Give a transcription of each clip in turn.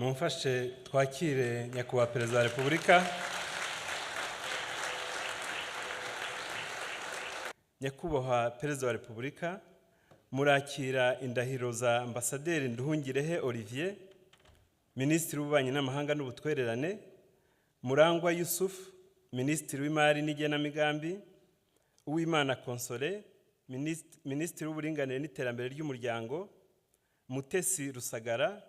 mumfashe twakire nyakubahwa Perezida wa Repubulika. Nyakubahwa Perezida wa Repubulika, murakira indahiro za Ambasaderi Nduhungirehe Olivier, Minisitiri w'Ububanyi n'Amahanga n'Ubutwererane, Murangwa Yusuf, Minisitiri w'Imari n'Igenamigambi, Uwimana Console, Minisitiri w'Uburinganire n'Iterambere ry'Umuryango, Mutesi Rusagara,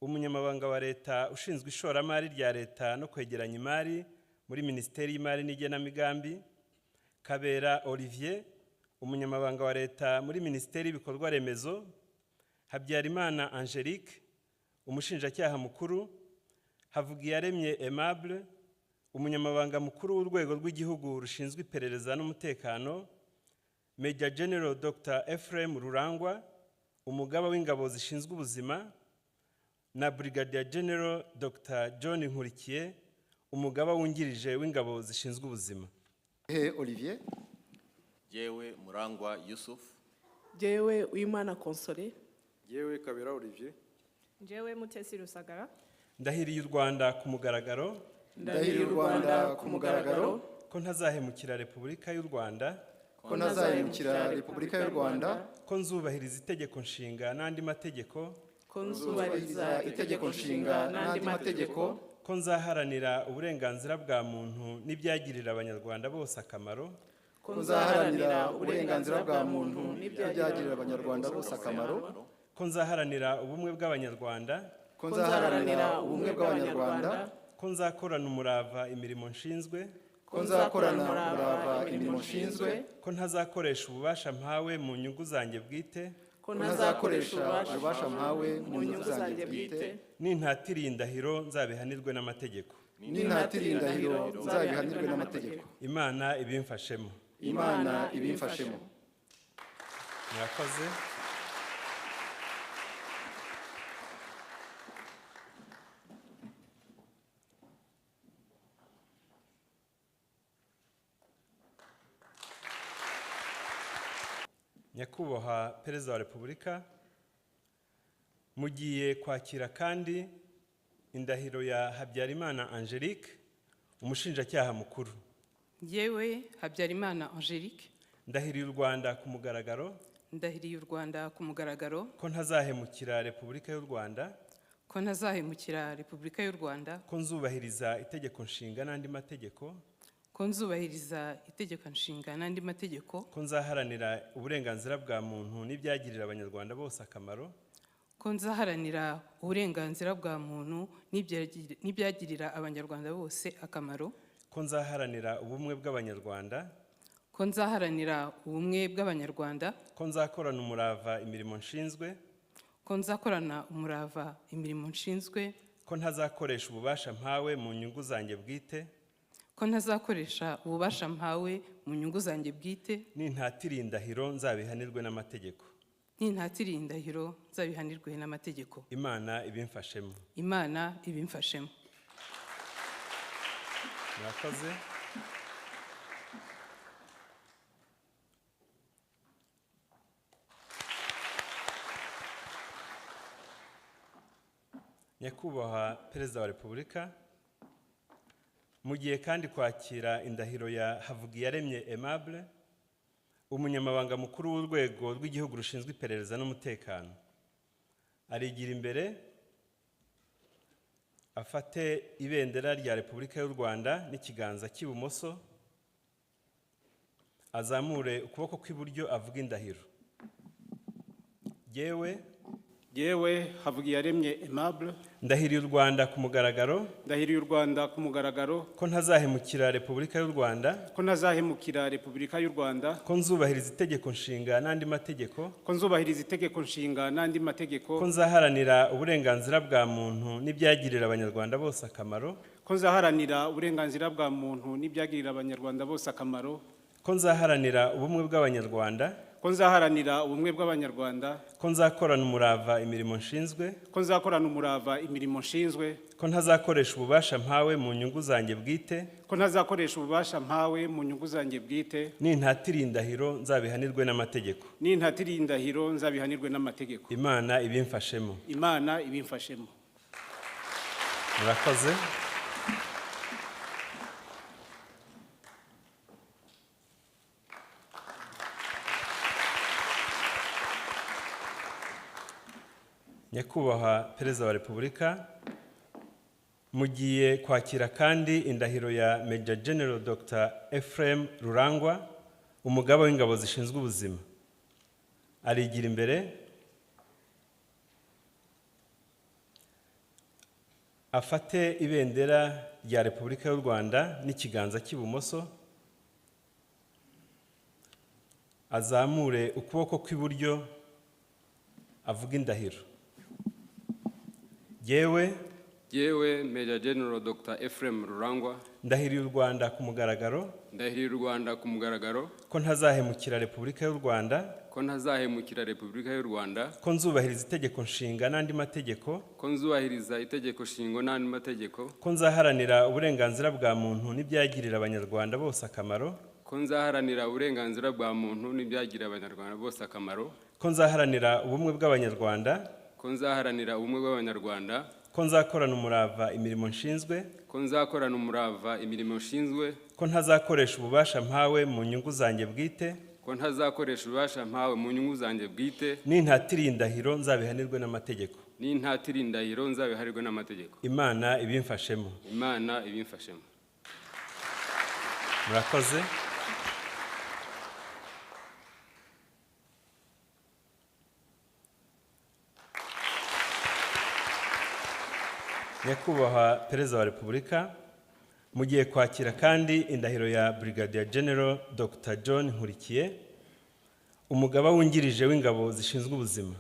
Umunyamabanga wa Leta ushinzwe ishoramari rya Leta no kwegeranya imari muri Minisiteri y'Imari n'Igenamigambi, Kabera Olivier, Umunyamabanga wa Leta muri Minisiteri y'Ibikorwa Remezo, Habyarimana Angelique, Umushinjacyaha Mukuru, Havugiyaremye Aimable, Umunyamabanga Mukuru w'Urwego rw'Igihugu rushinzwe iperereza n'umutekano, Major General Dr. Ephraim Rurangwa, Umugaba w'Ingabo zishinzwe ubuzima, na Brigadier General Dr. John Nkurikiye, Umugaba wungirije w'Ingabo zishinzwe ubuzima. Olivier. Jewe Murangwa Yusuf. Jewe Uwimana Console. Jewe Kabera Olivier. Jewe Mutesi Rusagara. Ndahiriye u Rwanda ku mugaragaro. Ndahiriye u Rwanda ku mugaragaro. Ko ntazahemukira Repubulika y'u Rwanda. Ko ntazahemukira Repubulika y'u Rwanda. Ko nzubahiriza itegeko nshinga n'andi mategeko. Ko nzubahiriza itegeko nshinga n'andi mategeko. Ko nzaharanira uburenganzira bwa muntu n'ibyagirira abanyarwanda bose akamaro. Ko nzaharanira uburenganzira bwa muntu n'ibyagirira abanyarwanda bose akamaro. Ko nzaharanira ubumwe bw'abanyarwanda. Ko nzaharanira ubumwe bw'abanyarwanda. Ko nzakorana umurava imirimo nshinzwe. Ko nzakorana umurava imirimo nshinzwe. Ko ntazakoresha ububasha mpawe mu nyungu zanjye bwite. Ko ntazakoresha ububasha mpawe mu nyungu zanjye bwite. Nintatiriye indahiro nzabihanirwe n'amategeko. Nintatiriye indahiro nzabihanirwe n'amategeko. Imana ibimfashemo. Imana ibimfashemo. Murakoze. Nyakubahwa Perezida wa Repubulika, mugiye kwakira kandi indahiro ya Habyarimana Angelique, Umushinjacyaha Mukuru. Jewe Habyarimana Angelique. Ndahiriye u Rwanda ku mugaragaro. Ndahiriye u Rwanda ku mugaragaro. Ko ntazahemukira Repubulika y'u Rwanda. Ko ntazahemukira Repubulika y'u Rwanda. Ko nzubahiriza itegeko nshinga n'andi mategeko. Ko nzubahiriza itegeko nshinga n'andi mategeko. Ko nzaharanira uburenganzira bwa muntu n'ibyagirira abanyarwanda bose akamaro. Ko nzaharanira uburenganzira bwa muntu n'ibyagirira abanyarwanda bose akamaro. Ko nzaharanira ubumwe bw'abanyarwanda. Ko nzaharanira ubumwe bw'abanyarwanda. Ko nzakorana umurava imirimo nshinzwe. Ko nzakorana umurava imirimo nshinzwe. Ko ntazakoresha ububasha mpawe mu nyungu zanjye bwite. Ko ntazakoresha ububasha mpawe mu nyungu zanjye bwite. Nintatiriye indahiro nzabihanirwe n'amategeko. Nintatiriye indahiro nzabihanirwe n'amategeko. Imana ibimfashemo. Imana ibimfashemo. Murakoze. Nyakubahwa Perezida wa Repubulika, mugiye kandi kwakira indahiro ya Havugiyaremye Aimable, Umunyamabanga Mukuru w'Urwego rw'Igihugu rushinzwe iperereza n'umutekano. Arigira imbere afate ibendera rya Repubulika y'u Rwanda n'ikiganza cy'ibumoso, azamure ukuboko kw'iburyo avuga indahiro. Jewe Havugiyaremye Aimable. Ndahiriye u Rwanda ku mugaragaro. Ndahiriye u Rwanda ku mugaragaro. Ko ntazahemukira Repubulika y'u Rwanda. Ko ntazahemukira Repubulika y'u Rwanda. Ko nzubahiriza itegeko nshinga n'andi mategeko. Ko nzubahiriza itegeko nshinga n'andi mategeko. Ko nzaharanira uburenganzira bwa muntu n'ibyagirira abanyarwanda bose akamaro. Ko nzaharanira uburenganzira bwa muntu n'ibyagirira abanyarwanda bose akamaro. Ko nzaharanira ubumwe bw'abanyarwanda. Ko nzaharanira ubumwe bw'abanyarwanda. Ko nzakorana umurava imirimo nshinzwe. Ko nzakorana umurava imirimo nshinzwe. Ko ntazakoresha ububasha mpawe mu nyungu zanjye bwite. Ko ntazakoresha ububasha mpawe mu nyungu zanjye bwite. Nintatiriye indahiro nzabihanirwe n'amategeko. Nintatiriye indahiro nzabihanirwe n'amategeko. Imana ibimfashemo. Imana ibimfashemo. murakoze. Nyakubahwa Perezida wa Repubulika, mugiye kwakira kandi indahiro ya Major General Dr. Ephraim Rurangwa, umugaba w'ingabo zishinzwe ubuzima. Arigira imbere, afate ibendera rya Repubulika y'u Rwanda n'ikiganza cy'ibumoso, azamure ukuboko kw'iburyo, avuga indahiro. Yewe Major General Dr. Ephraim Rurangwa, ndahiriye u Rwanda ku mugaragaro ndahiriye u Rwanda ku mugaragaro ko ntazahemukira Repubulika y'u Rwanda, ko ntazahemukira Repubulika y'u Rwanda, ko nzubahiriza itegeko nshinga n'andi mategeko, ko nzubahiriza itegeko nshinga n'andi mategeko, ko nzaharanira uburenganzira bwa muntu n'ibyagirira abanyarwanda bose akamaro, ko nzaharanira uburenganzira bwa muntu n'ibyagirira abanyarwanda bose akamaro, ko nzaharanira ubumwe bw'abanyarwanda, ko nzaharanira ubumwe bw'abanyarwanda, ko nzakorana umurava imirimo nshinzwe, ko nzakorana umurava imirimo nshinzwe, ko ntazakoresha ububasha mpawe mu nyungu zanjye bwite, ko ntazakoresha ububasha mpawe mu nyungu zanjye bwite, n'intatira indahiro nzabihanirwe n'amategeko. n'intatira indahiro nzabiharirwe n'amategeko. Imana ibimfashemo. Imana ibimfashemo. Murakoze. Nyakubahwa Perezida wa Repubulika, mugiye kwakira kandi indahiro ya Brigadier General Dr. John Nkurikiye, umugaba wungirije w'ingabo zishinzwe ubuzima.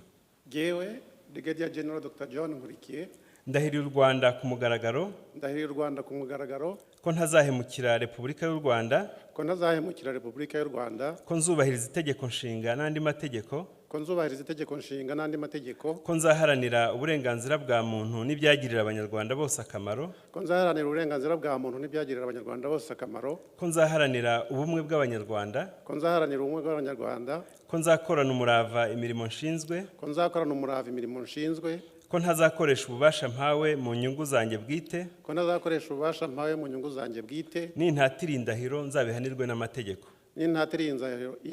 Yewe Brigadier General Dr. John Nkurikiye, ndahiriye u Rwanda ku mugaragaro ndahiriye u Rwanda ku mugaragaro ko ntazahemukira Repubulika y'u Rwanda, ko ntazahemukira Repubulika y'u Rwanda, ko nzubahiriza itegeko nshinga n'andi mategeko, ko nzubahiriza itegeko nshinga n'andi mategeko, ko nzaharanira uburenganzira bwa muntu n'ibyagirira abanyarwanda bose akamaro, ko nzaharanira uburenganzira bwa muntu n'ibyagirira abanyarwanda bose akamaro, ko nzaharanira ubumwe bw'abanyarwanda, ko nzaharanira ubumwe bw'abanyarwanda, ko nzakorana umurava imirimo nshinzwe, ko nzakorana umurava imirimo nshinzwe, ko ntazakoresha ububasha mpawe mu nyungu zanjye bwite, ko ntazakoresha ububasha mpawe mu nyungu zanjye bwite, n'intatira indahiro nzabihanirwe n'amategeko. n'intatira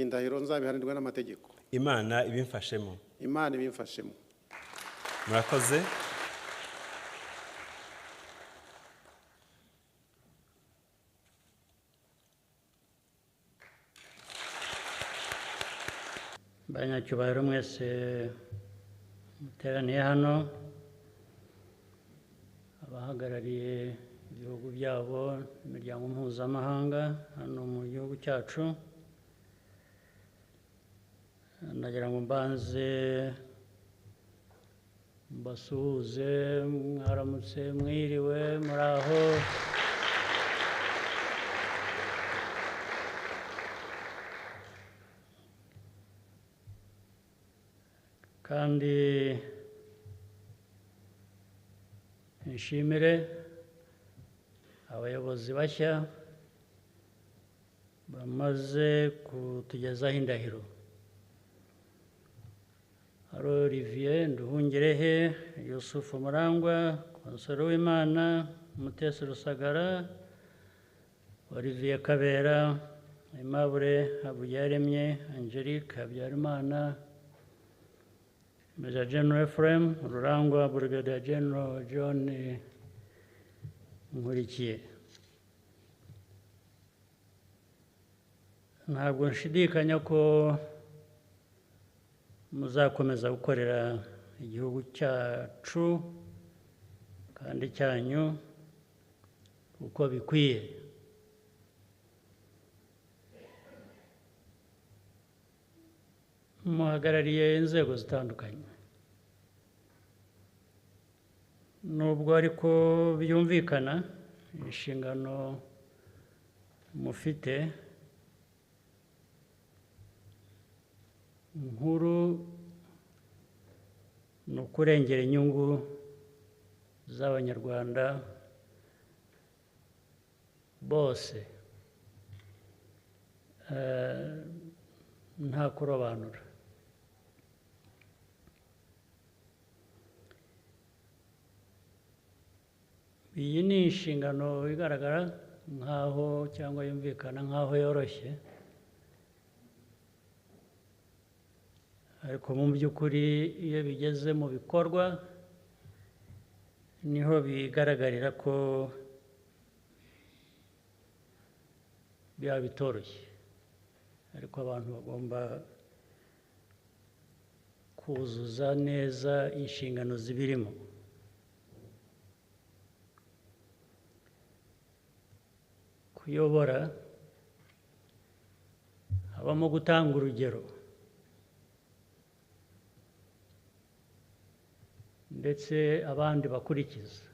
indahiro nzabihanirwe n'amategeko. Imana ibimfashemo. Imana ibimfashemo. Murakoze. Banyacyubahiro mwese muteraniye hano, abahagarariye ibihugu byabo imiryango mpuzamahanga hano mu gihugu cyacu, nagira ngo mbanze mbasuhuze, mwaramutse, mwiriwe, muraho. Kandi nshimire abayobozi bashya bamaze kutugezaho indahiro. Hari Olivier Nduhungirehe, Yusufu Murangwa, Konsolo Uwimana, Mutesi Rusagara, Olivier Kabera, Aimable Habiyaremye, Angelique Habyarimana, Major General Ephraim Rurangwa, Brigadier General John Nkurikiye. Ntabwo nshidikanya ko muzakomeza gukorera igihugu cyacu kandi cyanyu uko bikwiye. Muhagarariye inzego zitandukanye, nubwo ariko byumvikana inshingano mufite nkuru ni ukurengera inyungu z'abanyarwanda bose, nta kurobanura. iyi ni inshingano igaragara nk'aho cyangwa yumvikana nk'aho yoroshye, ariko mu by'ukuri iyo bigeze mu bikorwa niho bigaragarira ko byaba bitoroshye, ariko abantu bagomba kuzuza neza inshingano zibirimo. Kuyobora habamo gutanga urugero ndetse abandi bakurikiza.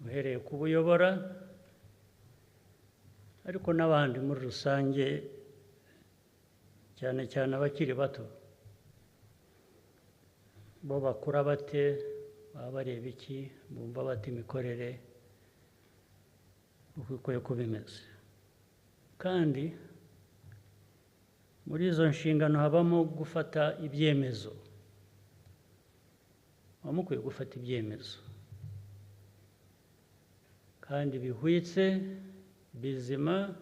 Uhereye ku buyobora ariko n'abandi muri rusange, cyane cyane abakiri bato, bo bakura bate, baba bareba iki, bumva bata imikorere uko ikwiye kuba imeze. Kandi muri izo nshingano habamo gufata ibyemezo, muba mukwiye gufata ibyemezo kandi bihwitse, bizima,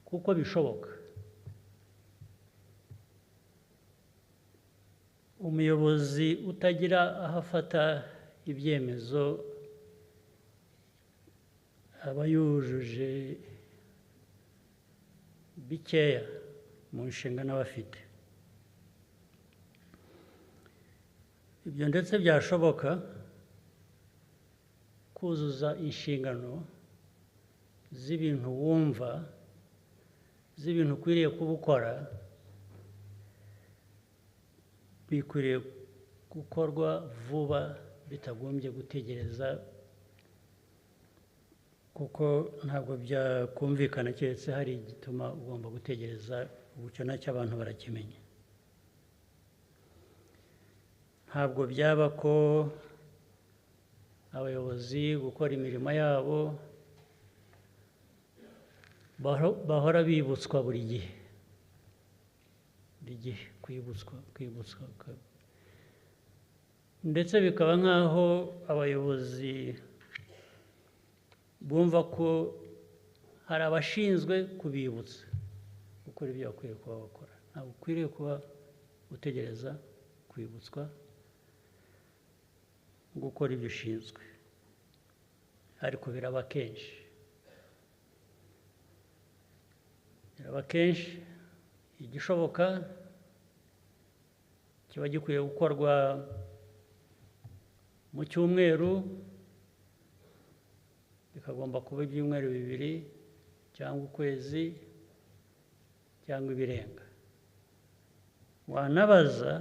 kuko bishoboka. Umuyobozi utagira aho afata ibyemezo aba yujuje bikeya mu nshingano aba afite. Ibyo ndetse byashoboka kuzuza inshingano z'ibintu wumva, z'ibintu ukwiriye kuba ukora, bikwiriye gukorwa vuba bitagombye gutegereza, kuko ntabwo byakumvikana keretse hari igituma ugomba gutegereza. Ubucyo nacyo abantu barakimenya. Ntabwo byaba ko abayobozi gukora imirimo yabo bahora bibutswa buri gihe, kwibutswa, ndetse bikaba nk'aho abayobozi bumva ko hari abashinzwe kubibutsa gukora ibyo bakwiye kuba bakora. Ntabwo ukwiriye kuba utegereza kwibutswa gukora ibyo ushinzwe, ariko biraba kenshi. Igishoboka kiba gikwiye gukorwa mu cyumweru, bikagomba kuba ibyumweru 2 cyangwa ukwezi cyangwa ibirenga. Wanabaza,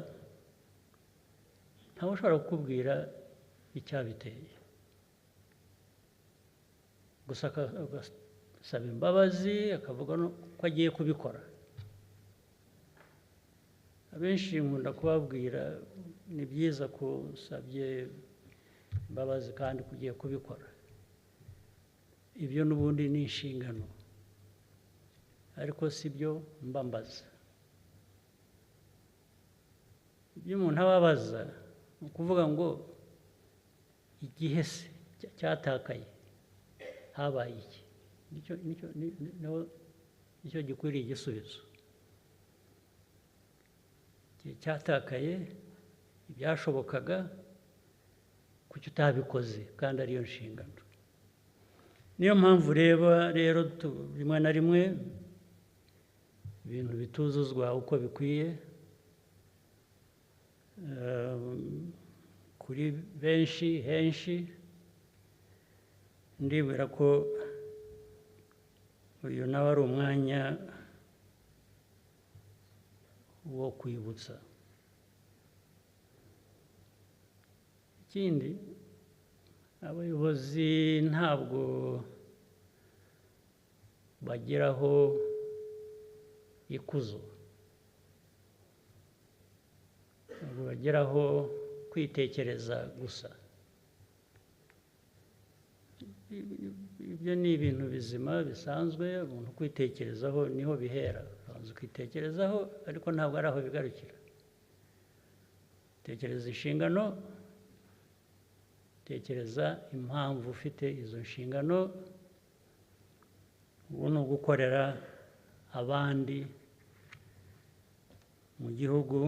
ntawe ushobora kukubwira icyabiteye, gusa agasaba imbabazi, akavuga ko agiye kubikora. Abenshi nkunda kubabwira ni byiza ko usabye imbabazi kandi kugiye kubikora. Ibyo n'ubundi ni inshingano, ariko si byo mbambaza. Ibyo umuntu ababaza ni ukuvuga ngo igihe se cyatakaye habaye iki, nicyo gikwiriye igisubizo. Igihe cyatakaye, ibyashobokaga, kuki utabikoze kandi ariyo nshingano. Niyo mpamvu rero rimwe na rimwe ibintu bituzuzwa uko bikwiye kuri henshi. Ndibwira ko uyu nawe ari umwanya wo kwibutsa. Ikindi, abayobozi ntabwo bageraho ikuzo, ntabwo bageraho kwitekereza gusa. Ibyo ni ibintu bizima bisanzwe. Umuntu kwitekerezaho niho bihera, ubanza ukitekerezaho, ariko ntabwo ari aho bigarukira. tekereza inshingano, tekereza impamvu ufite izo nshingano. Ubu ni ugukorera abandi mu gihugu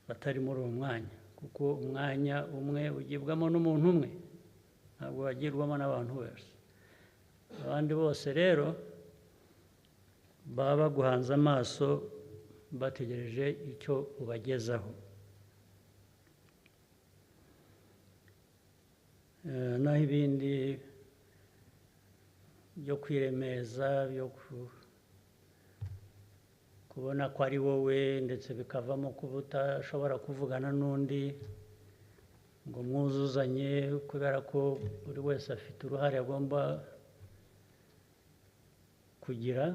batari muri uwo mwanya, kuko umwanya umwe ugibwamo n'umuntu umwe, ntabwo wagirwamo n'abantu bose. Abandi bose rero baba baguhanze amaso bategereje icyo ubagezaho. Naho ibindi byo kwiremeza, byo kubona ko ari wowe, ndetse bikavamo kuba utashobora kuvugana n'undi ngo mwuzuzanye, kubera ko buri wese afite uruhare agomba kugira.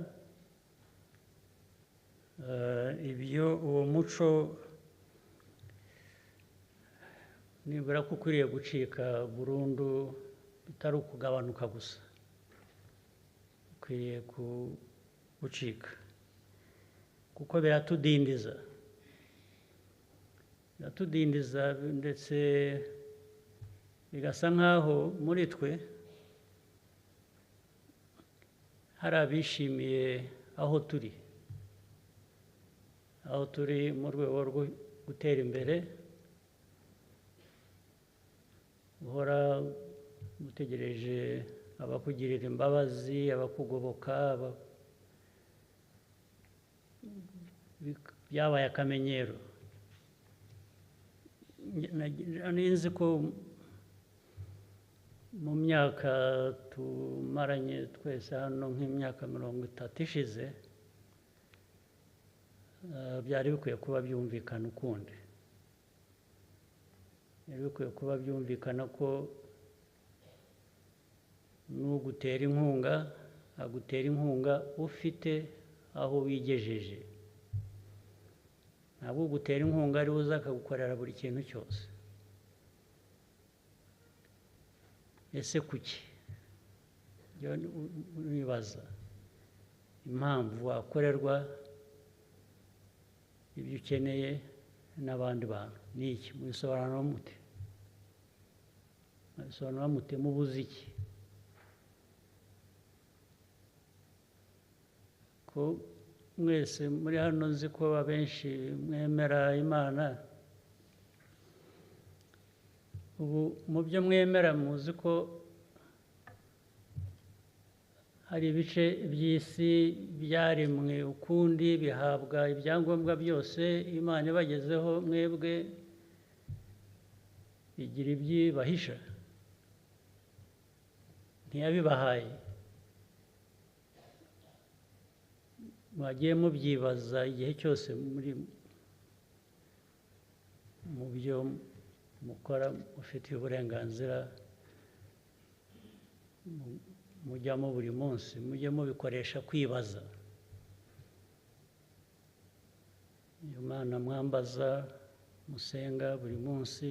Ibyo uwo muco nibura ko ukwiriye gucika burundu, bitari ukugabanuka gusa, ukwiriye gucika, kuko biratudindiza ndetse bigasa nk'aho muri twe hari abishimiye aho turi mu rwego rwo gutera imbere, uhora utegereje abakugirira imbabazi, abakugoboka, byabaye akamenyero. Nzi ko mu myaka tumaranye twese hano nk'imyaka 30 ishize, byari bikwiye kuba byumvikana ukundi. Byari bikwiye kuba byumvikana ko n'ugutera inkunga agutera inkunga ufite aho wigejeje, ntabwo ugutera inkunga ari uza akagukorera buri kintu cyose. Ese kuki? Nibaza impamvu wakorerwa ibyo ukeneye n'abandi bantu ni iki? Mubisobanura mute? Mubisobanura mute? Mubuze iki? Ko mwese muri hano nzi ko abenshi mwemera Imana. Ubu mu byo mwemera muzi ko hari ibice by'isi byaremwe ukundi, bihabwa ibyangombwa byose Imana ibagezeho, mwebwe bigira ibyibahisha, ntiyabibahaye. Mwagiye mubyibaza igihe cyose muri mu byo mukora, mufitiye uburenganzira, mujyamo buri munsi, mujye mubikoresha kwibaza. Iyo Mana mwambaza, musenga buri munsi,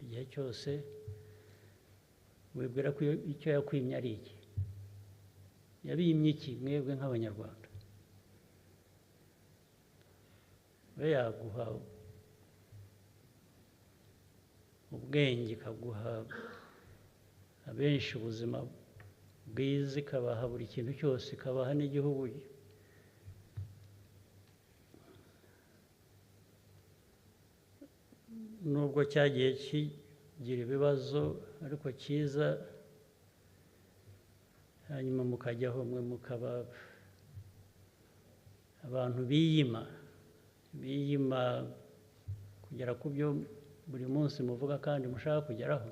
igihe cyose, wibwira ko icyo yakwimye ari iki? Yabimye iki mwebwe nk'Abanyarwanda? we yaguha ubwenge, ikaguha abenshi ubuzima bwiza, ikabaha buri kintu cyose, ikabaha n'igihugu nubwo cyagiye kigira ibibazo ariko cyiza, hanyuma mukajyaho mwe mukaba abantu biyima kugera ku byo buri munsi muvuga kandi mushaka kugeraho.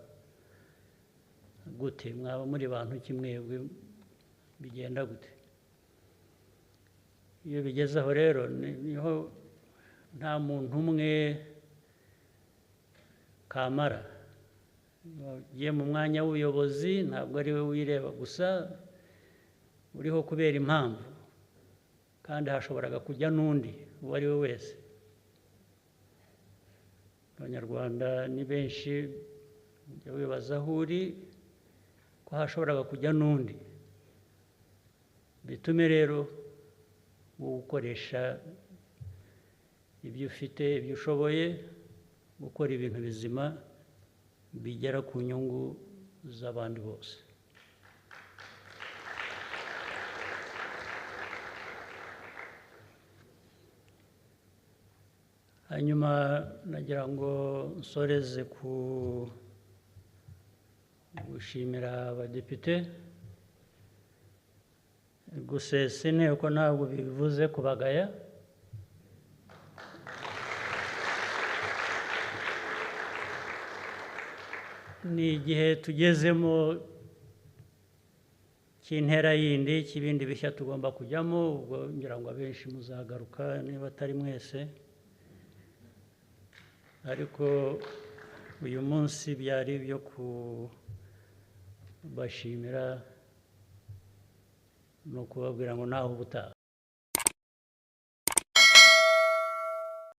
Gute? Mwaba muri bantu ki mwebwe? Bigenda gute? Iyo bigeze aho rero niho nta muntu umwe kamara. Ugiye mu mwanya w'ubuyobozi ntabwo ari we wireba gusa, uriho kubera impamvu, kandi hashoboraga kujya n'undi uwo ari we wese. Abanyarwanda ni benshi, ujya wibaza aho uri ko hashoboraga kujya n'undi. Bitume rero gukoresha ibyo ufite ibyo ushoboye gukora ibintu bizima bigera ku nyungu z'abandi bose. Hanyuma nagira ngo nsoreze ku gushimira abadepite, gusesa inteko ntabwo bivuze kubagaya, ni igihe tugezemo cy'intera yindi cy'ibindi bishya tugomba kujyamo, ubwo ngira ngo abenshi muzagaruka niba atari mwese, ariko uyu munsi byari ibyo kubashimira no kubabwira ngo naho ubutaha.